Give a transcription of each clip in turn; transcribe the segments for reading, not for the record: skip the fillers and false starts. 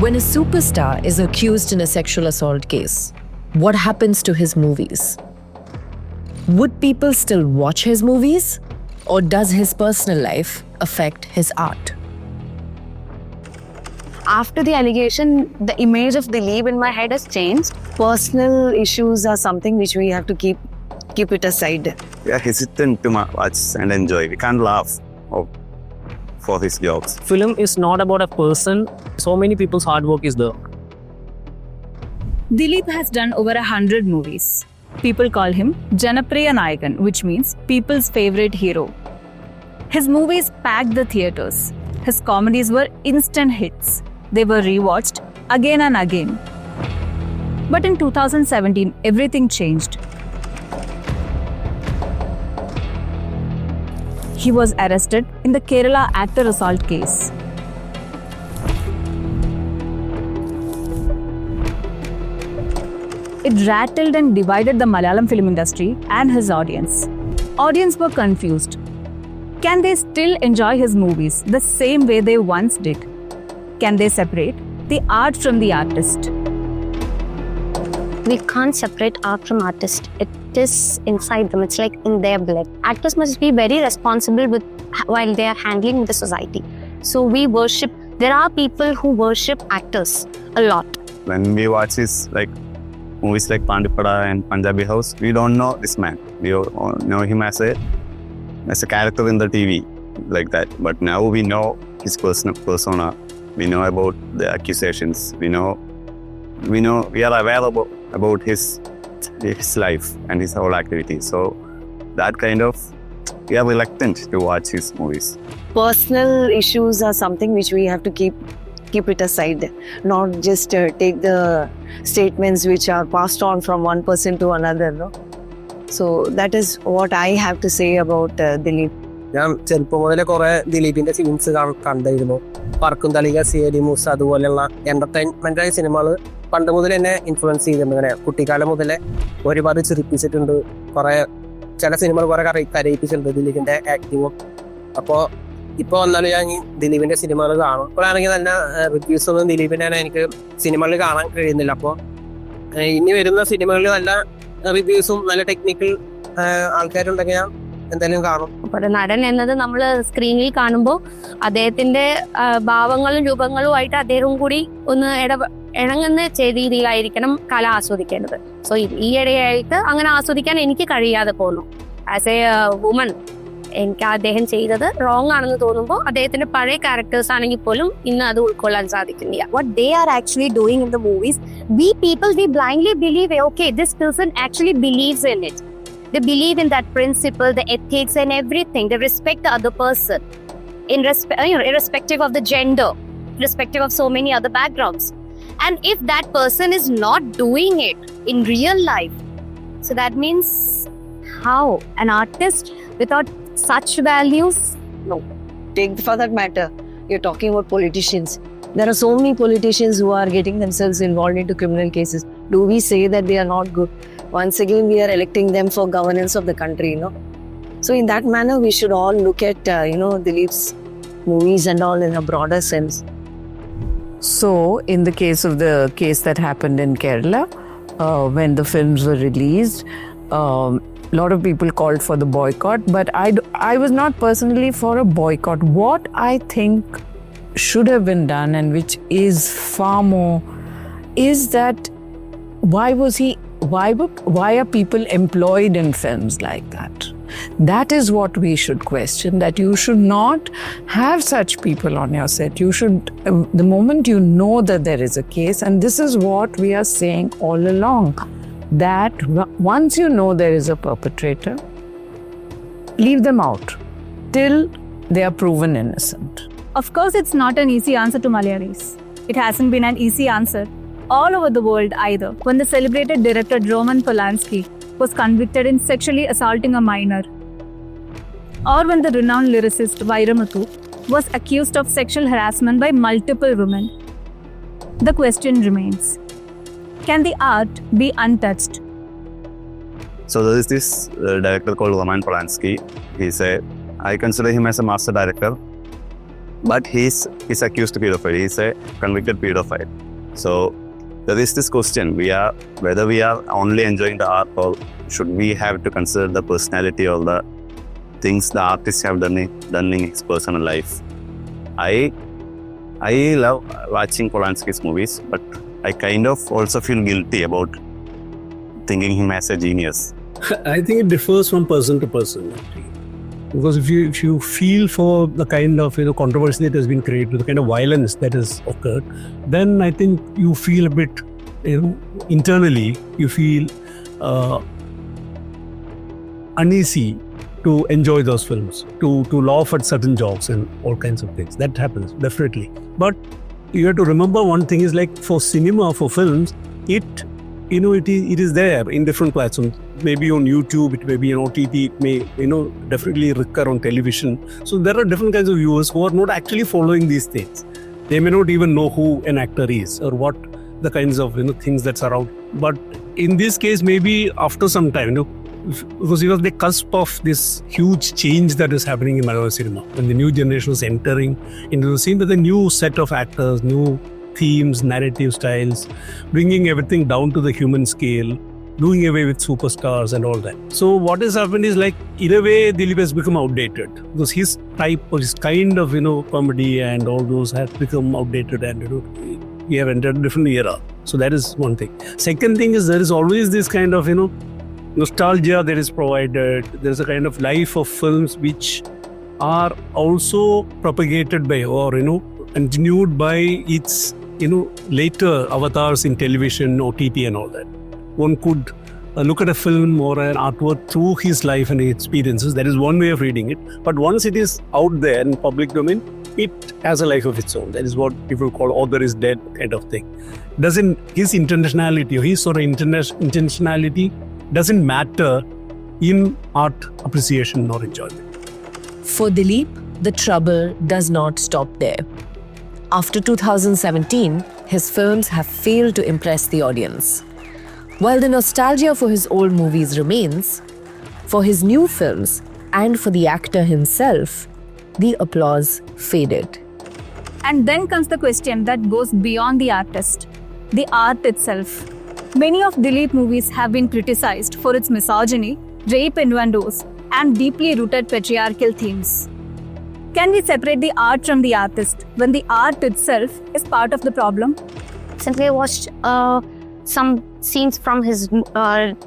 When a superstar is accused in a sexual assault case, what happens to his movies? Would people still watch his movies? Or does his personal life affect his art? After the allegation, the image of Dileep in my head has changed. Personal issues are something which we have to keep it aside. We are hesitant to watch and enjoy. We can't laugh for his jokes. Film is not about a person. So many people's hard work is there. Dileep has done over 100 movies. People call him Janapriya Nayakan, which means people's favorite hero. His movies packed the theatres. His comedies were instant hits. They were rewatched again and again. But in 2017, everything changed. He was arrested in the Kerala actor assault case. It rattled and divided the Malayalam film industry and his audience. Audience were confused. Can they still enjoy his movies the same way they once did? Can they separate the art from the artist? We can't separate art from artist. It is inside them. It's like in their blood. Actors must be very responsible while they are handling the society. So we worship. There are people who worship actors a lot. When we watch his movies like Pandipada and Punjabi House, we don't know this man. We know him as a character in the TV like that. But now we know his persona. We know about the accusations. We are aware about his life and his whole activity. So that kind of, we are reluctant to watch his movies. Personal issues are something which we have to keep it aside, not just take the statements which are passed on from one person to another. No? So that is what I have to say about Dileep. ഞാൻ ചെറുപ്പം മുതലേ കുറെ ദിലീപിന്റെ films കണ്ടിരുന്നു. പറക്കും തളിക, സിയരി മൂസ, അതുപോലെയുള്ള എന്റർടൈൻമെന്റായ സിനിമകൾ പണ്ട് മുതൽ എന്നെ ഇൻഫ്ലുവൻസ് ചെയ്തിട്ടുണ്ട്. ഇങ്ങനെ കുട്ടിക്കാലം മുതലേ ഒരുപാട് ചിരിപ്പിച്ചിട്ടുണ്ട്. ചില സിനിമകൾ കുറെ കരയിപ്പിച്ചിട്ടുണ്ട് ദിലീപിന്റെ ആക്ടിങ്ങും. അപ്പോൾ ഇപ്പോൾ വന്നാലും ഞാൻ ദിലീപിന്റെ സിനിമകൾ കാണും. ഇപ്പോഴാണെങ്കിൽ നല്ല റിവ്യൂസ് ഒന്നും ദിലീപിന്റെ എനിക്ക് സിനിമകളിൽ കാണാൻ കഴിയുന്നില്ല. അപ്പോൾ ഇനി വരുന്ന സിനിമകളിൽ നല്ല റിവ്യൂസും നല്ല ടെക്നിക്കൽ ആൾക്കാരുണ്ടെങ്കിൽ ഞാൻ എന്തായാലും കാണും. അപ്പോൾ നടൻ എന്നത് നമ്മൾ സ്ക്രീനിൽ കാണുമ്പോൾ അദ്ദേഹത്തിന്റെ ഭാവങ്ങളും രൂപങ്ങളുമായിട്ട് അദ്ദേഹം കൂടി ഒന്ന് ഇണങ്ങുന്ന രീതിയിലായിരിക്കണം കല ആസ്വദിക്കേണ്ടത്. സോ ഈ ഇടയായിട്ട് അങ്ങനെ ആസ്വദിക്കാൻ എനിക്ക് കഴിയാതെ പോകുന്നു. ആസ് എ വുമൺ എനിക്ക് അദ്ദേഹം ചെയ്തത് റോങ് ആണെന്ന് തോന്നുമ്പോൾ അദ്ദേഹത്തിന്റെ പഴയ ക്യാരക്ടേഴ്സ് ആണെങ്കിൽ പോലും ഇന്ന് അത് ഉൾക്കൊള്ളാൻ സാധിക്കുന്നില്ല. What they are actually doing in the movies, we blindly believe, okay, this person actually believes in it. They believe in that principle, the ethics and everything. They respect the other person, irrespective of the gender, irrespective of so many other backgrounds. And if that person is not doing it in real life, so that means how? An artist without such values? No. Take for that matter, you're talking about politicians. There are so many politicians who are getting themselves involved into criminal cases. Do we say that they are not good? Once again, we are electing them for governance of the country, So in that manner, we should all look at, Dileep's movies and all in a broader sense. So, in the case that happened in Kerala, when the films were released, a lot of people called for the boycott, but I was not personally for a boycott. What I think should have been done, and which is far more, is that why are people employed in films like that? That is what we should question, that you should not have such people on your set. You should, the moment you know that there is a case, and this is what we are saying all along, that once you know there is a perpetrator, leave them out till they are proven innocent. Of course, it's not an easy answer to Malayalis. It hasn't been an easy answer all over the world either. When the celebrated director Roman Polanski was convicted in sexually assaulting a minor, or when the renowned lyricist Vairamuthu was accused of sexual harassment by multiple women, the question remains: can the art be untouched? So there is this director called Roman Polanski. I consider him as a master director. but he's accused pedophile. He's a convicted pedophile. So there is this question: whether we are only enjoying the art, or should we have to consider the personality or the things the artists have done in his personal life. I love watching Polanski's movies, but I kind of also feel guilty about thinking him as a genius. I think it differs from person to person. Because if you feel for the kind of controversy that has been created, the kind of violence that has occurred, then I think you feel a bit internally you feel uneasy to enjoy those films, to laugh at certain jokes and all kinds of things. That happens definitely. But you have to remember one thing is like for cinema, for films, it is there in different platforms. Maybe on YouTube, it may be on OTT, it may definitely recur on television. So there are different kinds of viewers who are not actually following these things. They may not even know who an actor is or what the kinds of things that surround. But in this case, maybe after some time, because he was the cusp of this huge change that is happening in Malayalam cinema, when the new generation was entering into the scene with a new set of actors, new themes, narrative styles, bringing everything down to the human scale, doing away with superstars and all that. So what has happened is like, in a way, Dileep has become outdated because his type or his kind of, comedy and all those have become outdated and, we have entered a different era. So that is one thing. Second thing is there is always this kind of, nostalgia that is provided. There's a kind of life of films which are also propagated by or, continued by its, later avatars in television, OTT and all that. One could look at a film or an artwork through his life and experiences. That is one way of reading it. But once it is out there in public domain, it has a life of its own. That is what people call author is dead kind of thing. His intentionality or his sort of intentionality doesn't matter in art appreciation or enjoyment. For Dileep, the trouble does not stop there. After 2017, his films have failed to impress the audience. While the nostalgia for his old movies remains, for his new films and for the actor himself, the applause faded. And then comes the question that goes beyond the artist, the art itself. Many of Dileep movies have been criticized for its misogyny, rape innuendos, and deeply rooted patriarchal themes. Can we separate the art from the artist when the art itself is part of the problem? Recently, I watched some scenes from his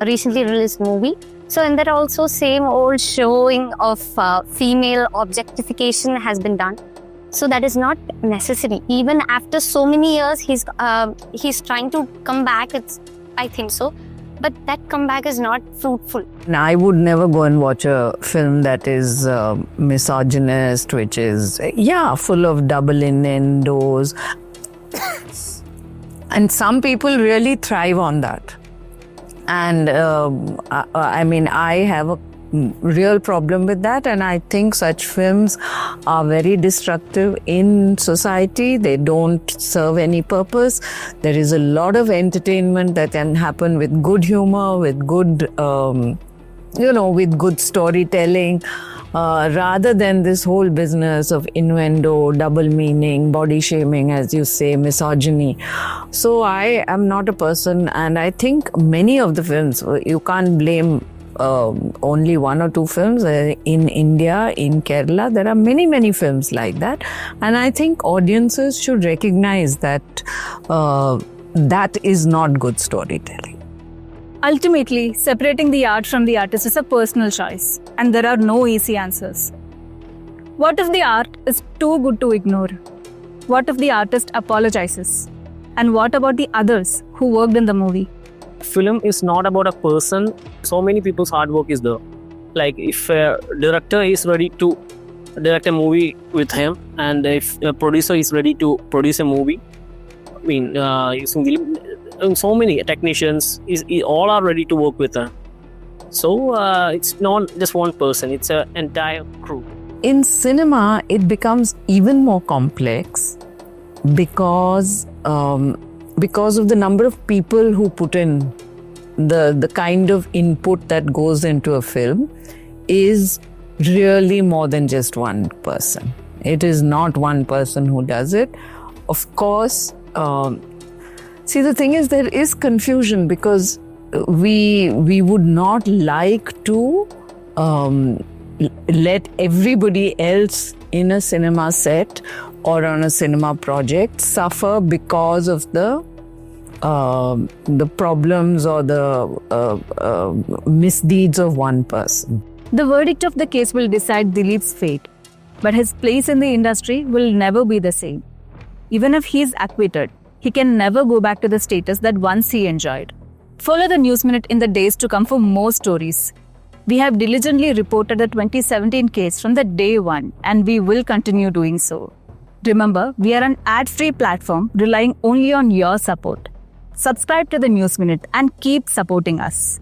recently released movie. So in that also same old showing of female objectification has been done. So that is not necessary. Even after so many years, he's trying to come back. I think so. But that comeback is not fruitful. And I would never go and watch a film that is misogynist, which is, full of double innuendos. And some people really thrive on that. And I have a real problem with that, and I think such films are very destructive in society. They don't serve any purpose. There is a lot of entertainment that can happen with good humor, with good, with good storytelling, rather than this whole business of innuendo, double meaning, body shaming, as you say, misogyny. So I am not a person, and I think many of the films, you can't blame only one or two films. In India, in Kerala, there are many, many films like that. And I think audiences should recognize that that is not good storytelling. Ultimately, separating the art from the artist is a personal choice, and there are no easy answers. What if the art is too good to ignore? What if the artist apologizes? And what about the others who worked in the movie? Film is not about a person. So many people's hard work is there. Like if a director is ready to direct a movie with him, and if a producer is ready to produce a movie, using so many technicians, all are ready to work with her. So it's not just one person, it's an entire crew. In cinema, it becomes even more complex because of the number of people who put in the kind of input that goes into a film is really more than just one person. It is not one person who does it. Of course, see, the thing is, there is confusion because we would not like to let everybody else in a cinema set or on a cinema project suffer because of the problems or the misdeeds of one person. The verdict of the case will decide Dileep's fate, but his place in the industry will never be the same. Even if he is acquitted, he can never go back to the status that once he enjoyed. Follow the News Minute in the days to come for more stories. We have diligently reported the 2017 case from the day one, and we will continue doing so. Remember, we are an ad-free platform relying only on your support. Subscribe to the News Minute and keep supporting us.